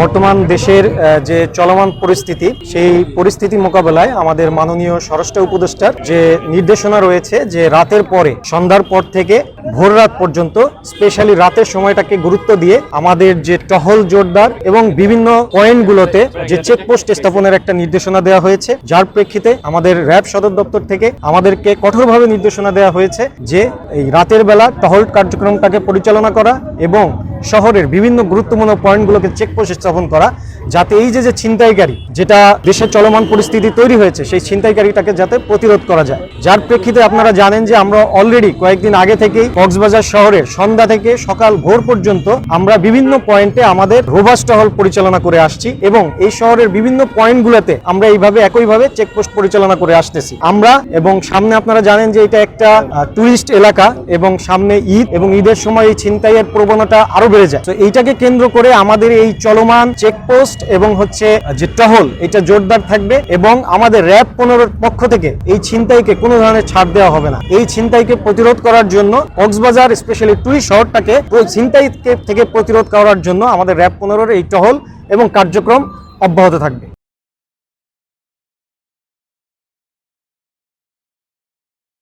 বর্তমান দেশের যে চলমান পরিস্থিতি, সেই পরিস্থিতি মোকাবেলায় আমাদের মাননীয় স্বরাষ্ট্র উপদেষ্টার যে নির্দেশনা রয়েছে যে রাতের পরে, সন্ধ্যার পর থেকে ভোর রাত পর্যন্ত স্পেশালি রাতের সময়টাকে গুরুত্ব দিয়ে আমাদের যে টহল জোরদার এবং বিভিন্ন পয়েন্টগুলোতে যে চেকপোস্ট স্থাপনের একটা নির্দেশনা দেওয়া হয়েছে, যার প্রেক্ষিতে আমাদের র্যাব সদর দপ্তর থেকে আমাদেরকে কঠোরভাবে নির্দেশনা দেওয়া হয়েছে যে এই রাতের বেলা টহল কার্যক্রমটাকে পরিচালনা করা এবং শহরের বিভিন্ন গুরুত্বপূর্ণ পয়েন্টগুলোকে চেকপোস্ট স্থাপন করা, যাতে এই যে ছিনতাইকারী যেটা দেশের চলমান পরিস্থিতি তৈরি হয়েছে সেই ছিনতাইকারীটাকে যাতে প্রতিরোধ করা যায়। যার প্রেক্ষিতে আপনারা জানেন যে আমরা অলরেডি কয়েকদিন আগে থেকেই কক্সবাজার শহরের সন্ধ্যা থেকে সকাল ভোর পর্যন্ত আমরা বিভিন্ন পয়েন্টে আমাদের রোবাস্ট টহল পরিচালনা করে আসছি এবং এই শহরের বিভিন্ন পয়েন্টগুলোতে আমরা এইভাবে একইভাবে চেকপোস্ট পরিচালনা করে আসতেছি আমরা। এবং সামনে আপনারা জানেন যে এটা একটা টুরিস্ট এলাকা এবং সামনে ঈদ, এবং ঈদের সময় এই ছিনতাইয়ের প্রবণতা আরো বেড়ে যায়। তো এইটাকে কেন্দ্র করে আমাদের এই চলমান চেকপোস্ট এবং যে টহল, এটা জোরদার থাকবে এবং আমাদের র্যাব 15 পক্ষ থেকে এই ছিনতাইকে কোনো ধরনের ছাড় দেওয়া হবে না। এই ছিনতাইকে প্রতিরোধ করার জন্য কক্সবাজার স্পেশালি টুরিস্ট শহরটাকে ছিনতাই থেকে প্রতিরোধ করার জন্য আমাদের র্যাব 15 এই টহল এবং কার্যক্রম অব্যাহত থাকবে।